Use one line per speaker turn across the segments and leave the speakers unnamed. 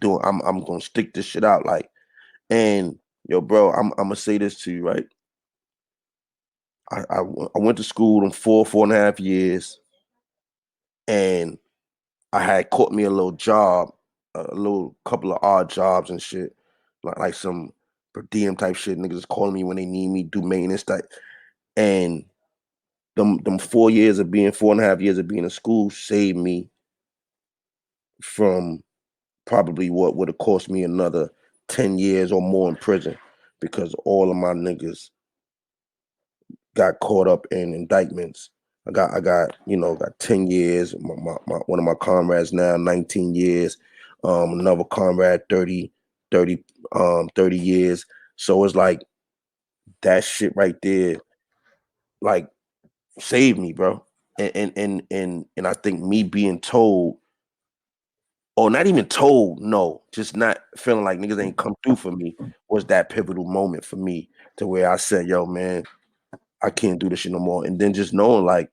doing. I'm gonna stick this shit out. Like, and yo, bro, I'm gonna say this to you, right? I went to school in 4.5 years, and I had caught me a little job, a little couple of odd jobs and shit, like some per diem type shit. Niggas calling me when they need me, do maintenance type. And them 4 years of being 4.5 years of being in school saved me from probably what would have cost me another 10 years or more in prison, because all of my niggas got caught up in indictments. I got 10 years. One of my comrades now 19 years. Another comrade 30 years. So it's like that shit right there, like, saved me, bro. And I think me being told, or not even told, no, just not feeling like niggas ain't come through for me, was that pivotal moment for me, to where I said, yo, man, I can't do this shit no more. And then just knowing, like,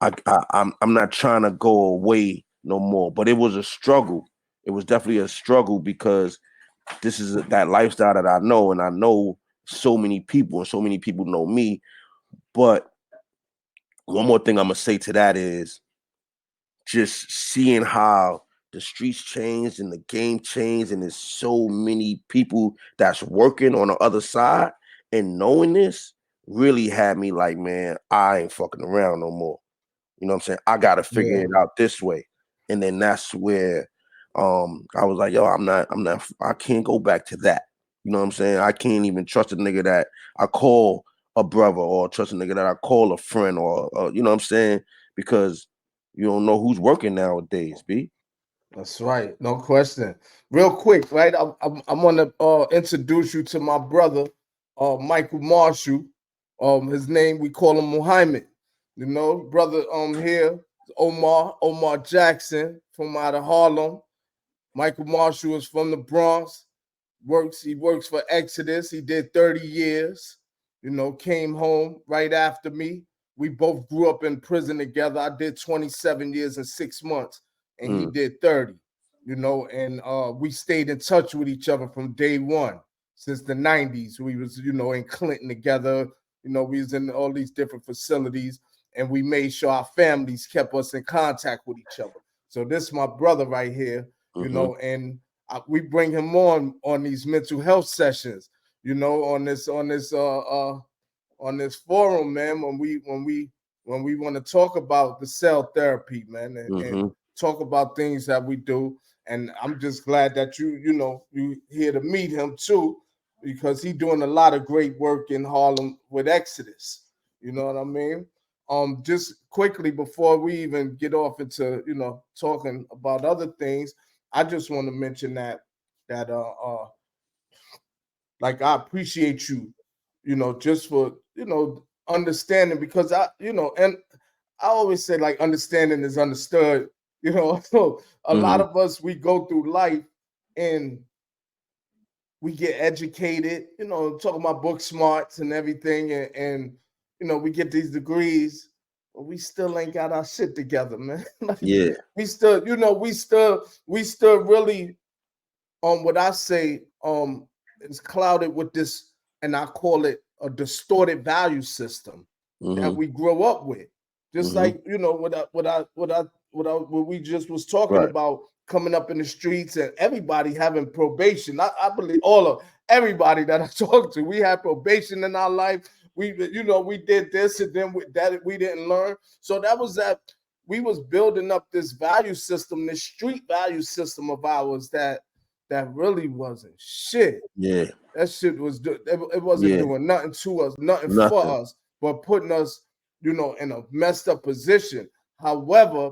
I'm not trying to go away no more. But it was a struggle. It was definitely a struggle, because this is that lifestyle that I know, and I know so many people, and so many people know me. But one more thing I'm gonna say to that is just seeing how the streets changed and the game changed, and there's so many people that's working on the other side, and knowing this really had me like, man, I ain't fucking around no more. You know what I'm saying? I gotta figure it out this way. And then that's where I was like, yo, I can't go back to that. You know what I'm saying? I can't even trust a nigga that I call a brother, or trust a nigga that I call a friend, or you know what I'm saying? Because you don't know who's working nowadays, B.
That's right, no question. Real quick, right? I'm gonna introduce you to my brother, Michael Marshall. His name, we call him Muhammad. You know, brother. Here, Omar Jackson from out of Harlem. Michael Marshall is from the Bronx. He works for Exodus. He did 30 years. You know, came home right after me. We both grew up in prison together. I did 27 years and 6 months, and he did 30. You know, and we stayed in touch with each other from day one since the 90s. We was, you know, in Clinton together. You know, we was in all these different facilities, and we made sure our families kept us in contact with each other. So this is my brother right here, you know, and we bring him on these mental health sessions, you know, on this forum, man. When we want to talk about the cell therapy, man, and talk about things that we do. And I'm just glad that you here to meet him too, because he's doing a lot of great work in Harlem with Exodus. You know what I mean? Just quickly before we even get off into talking about other things, I just want to mention that like I appreciate you, just for understanding, because and I always say, like, understanding is understood. A lot of us, we go through life and we get educated, talking about book smarts and everything, and we get these degrees, but we still ain't got our shit together, man. Like, we still, we still really, what I say, is clouded with this, and I call it a distorted value system that we grow up with. Just like, what we just was talking about, coming up in the streets and everybody having probation. I believe everybody that I talked to, we had probation in our life. We did this, and then we didn't learn. So that was that. We was building up this value system, this street value system of ours that really wasn't shit.
Yeah.
That shit was it wasn't doing nothing to us, nothing for us, but putting us, in a messed up position. However,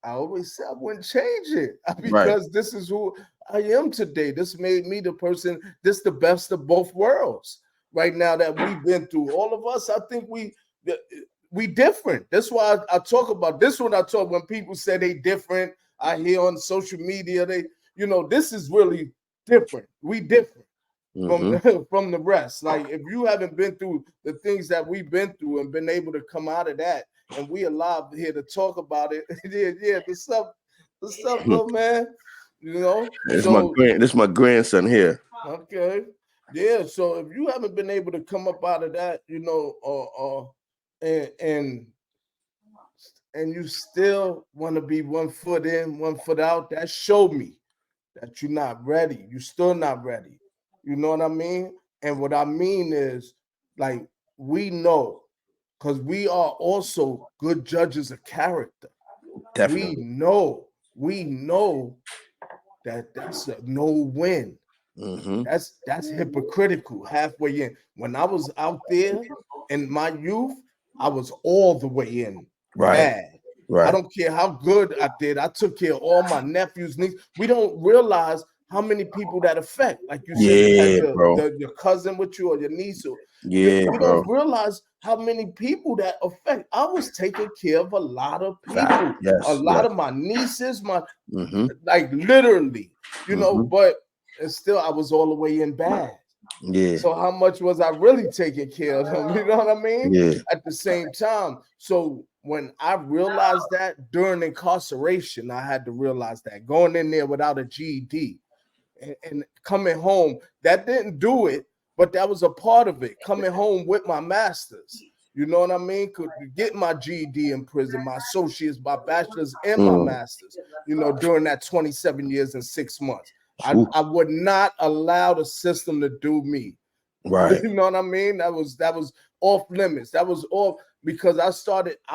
I always say I wouldn't change it, because this is who I am today. This made me the person, this the best of both worlds right now that we've been through. All of us, I think we different. That's why I talk about this when people say they different. I hear on social media, this is really different. We different from the rest. Like, if you haven't been through the things that we've been through and been able to come out of that, and we alive here to talk about it, the stuff, little man. You know,
This is my grandson here.
okay, yeah. So if you haven't been able to come up out of that, you know, and and and you still want to be 1 foot in, 1 foot out, that showed me that you're not ready. You're still not ready. You know what I mean? And what I mean is, like, we know, because we are also good judges of character.
Definitely.
We know that that's a no win. That's hypocritical halfway in. When I was out there in my youth, I was all the way in
Right.
bad. I
Right.
don't care how good I did. I took care of all my nephews, nieces. We don't realize how many people that affect. Like you said, you had
Yeah, bro.
your cousin with you or your niece. Or
Yeah,
we
bro.
don't realize how many people that affect. I was taking care of a lot of
Fact.
people, a
Yes.
lot
Yes.
of my nieces, my
Mm-hmm.
like literally,
Mm-hmm.
but and still I was all the way in bad.
Yeah.
So how much was I really taking care of them? You know what I mean?
Yeah.
At the same time. So when I realized that during incarceration, I had to realize that going in there without a GED and coming home, that didn't do it, but that was a part of it. Coming home with my masters. You know what I mean? Could get my GED in prison, my associates, my bachelor's, and my
Mm.
masters, during that 27 years and 6 months.
Ooh.
I would not allow the system to do me.
Right.
You know what I mean? That was off limits. That was off because I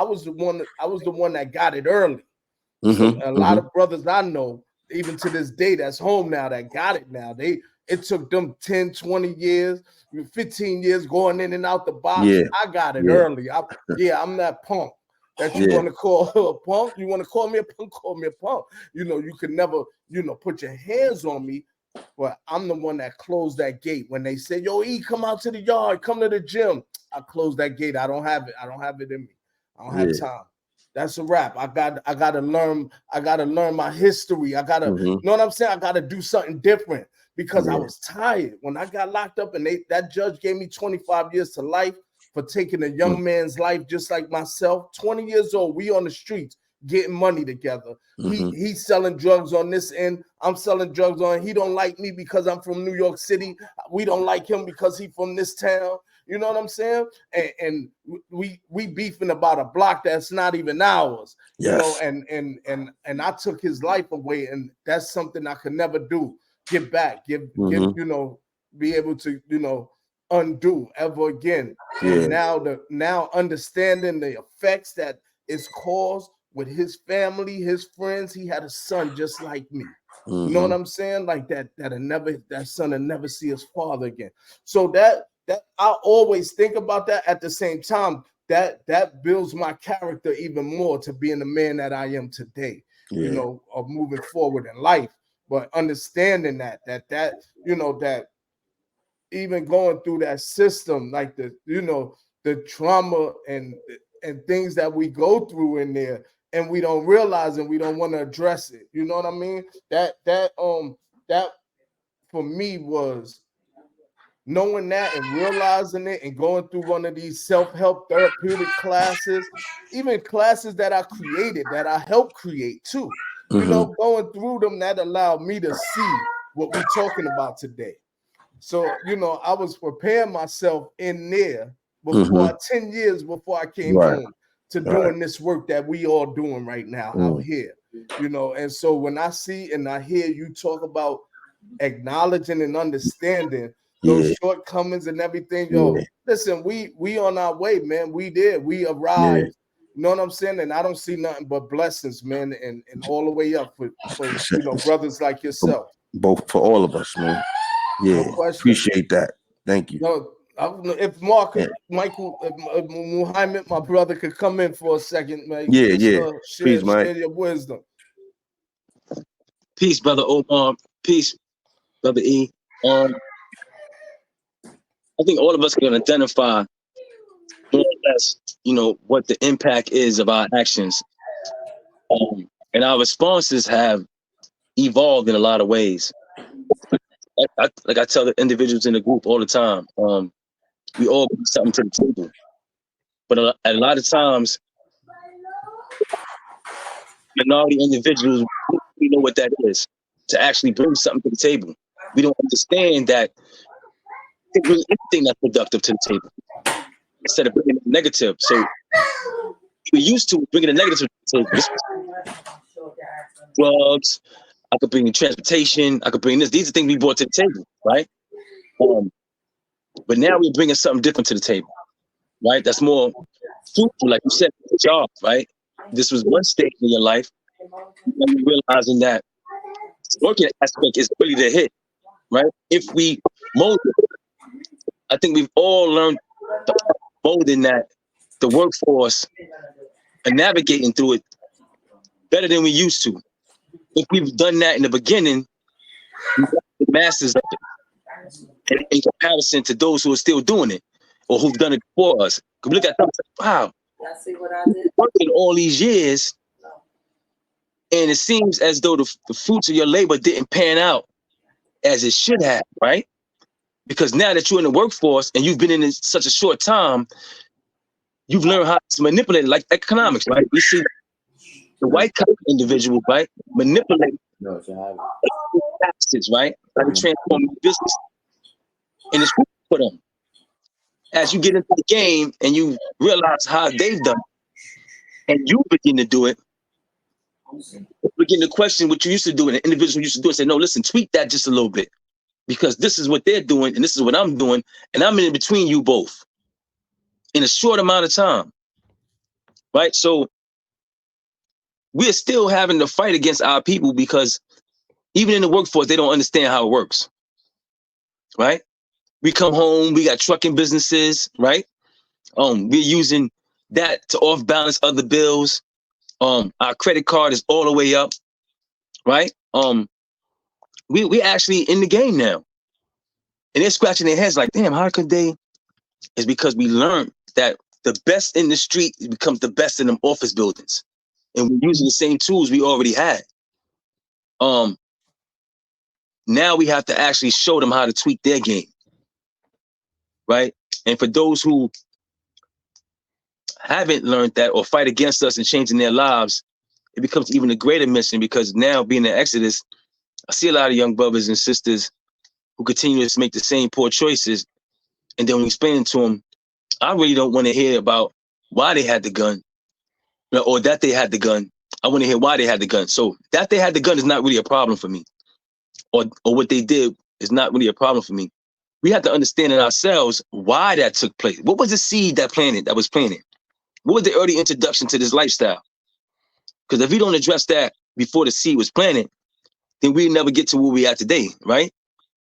was the one that got it early. So
Mm-hmm.
a lot
Mm-hmm.
of brothers I know, even to this day, that's home now that got it now. It took them 10, 20 years, 15 years going in and out the box.
Yeah.
I got it
Yeah.
early. I'm that punk that you
Yeah.
want to call a punk. You want to call me a punk, call me a punk. You could never, put your hands on me. But I'm the one that closed that gate when they said, "Yo, E, come out to the yard, come to the gym." I closed that gate. I don't have it. I don't have it in me. I don't have
Yeah.
time. That's a wrap. I gotta learn. I gotta learn my history. I gotta,
Mm-hmm.
you know what I'm saying? I gotta do something different because I
Yeah.
was tired when I got locked up, and that judge gave me 25 years to life for taking a young man's life just like myself. 20 years old, we on the streets getting money together.
Mm-hmm.
He's selling drugs on this end. I'm selling drugs on. He don't like me because I'm from New York City. We don't like him because he from this town. You know what I'm saying? And we beefing about a block that's not even ours.
Yes.
And I took his life away, and that's something I could never do. Give back, give,
Mm-hmm.
be able to, undo ever again. And
Yeah.
now understanding the effects that it's caused with his family, his friends. He had a son just like me. You know what
Mm-hmm.
I'm saying? Like that son will never see his father again. So that I always think about that. At the same time, that builds my character even more to being the man that I am today,
Yeah.
of moving forward in life. But understanding that even going through that system, like the trauma and things that we go through in there, and we don't realize and we don't want to address it. You know what I mean? That for me was knowing that and realizing it and going through one of these self-help therapeutic classes, even classes that I created, that I helped create too.
Mm-hmm.
Going through them, that allowed me to see what we're talking about today. So, I was preparing myself in there
Mm-hmm.
10 years before I came
Right.
home to
Right.
doing this work that we all doing right now out
Mm.
here. And so when I see and I hear you talk about acknowledging and understanding those
Yeah.
shortcomings and everything,
Yeah.
listen, we on our way, man. We
Yeah.
arrived. You know what I'm saying? And I don't see nothing but blessings, man, and all the way up for brothers like
For
yourself.
both for all of us, man.
No
Yeah.
question.
Appreciate that. Thank you.
No, if
Yeah.
Michael, if Muhammad, my brother, could come in for a second, man,
Yeah.
just
Yeah. Please, Mike.
share your wisdom.
Peace, brother Omar. Peace, brother E. I think all of us can identify more or less, what the impact is of our actions, and our responses have evolved in a lot of ways. Like I tell the individuals in the group all the time, we all bring something to the table, but a lot of times, minority individuals, we know what that is. to actually bring something to the table. We don't understand that they bring anything that's productive to the table instead of bringing negative. So we're used to bringing a negative to the table. This drugs, I could bring transportation, I could bring this. These are things we brought to the table, right? But now we're bringing something different to the table, right? That's more fruitful, like you said, the job, right? This was one stage in your life, and you're realizing that working aspect is really the hit, right? If we mold it, I think we've all learned the molding that the workforce and navigating through it better than we used to. If we've done that in the beginning, we got the masters of it in comparison to those who are still doing it or who've done it before us. Because look at them, wow, working all these years, and it seems as though the fruits of your labor didn't pan out as it should have, right? Because now that you're in the workforce and you've been in it such a short time, you've learned how to manipulate it, like economics, right? We see the white collar individual, right, manipulate taxes, right? How to transform the business. And it's for them. As you get into the game and you realize how they've done it, and you begin to do it, begin to question what you used to do and the individual used to do and say, no, listen, tweak that just a little bit. Because this is what they're doing and this is what I'm doing, and I'm in between you both in a short amount of time, right? So we're still having to fight against our people because even in the workforce, they don't understand how it works, right? We come home, we got trucking businesses, right? We're using that to off balance other bills. Our credit card is all the way up, right? We actually in the game now, and they're scratching their heads like, damn, how could they? It's because we learned that the best in the street becomes the best in them office buildings, and we're using the same tools we already had. Now we have to actually show them how to tweak their game, right? And for those who haven't learned that or fight against us and changing their lives, it becomes even a greater mission because now being in Exodus, I see a lot of young brothers and sisters who continue to make the same poor choices. And then when we explain to them, I really don't want to hear about why they had the gun or that they had the gun. I want to hear why they had the gun. So that they had the gun is not really a problem for me. Or what they did is not really a problem for me. We have to understand in ourselves why that took place. What was the seed that was planted? What was the early introduction to this lifestyle? Because if we don't address that before the seed was planted, then we never get to where we are today, right?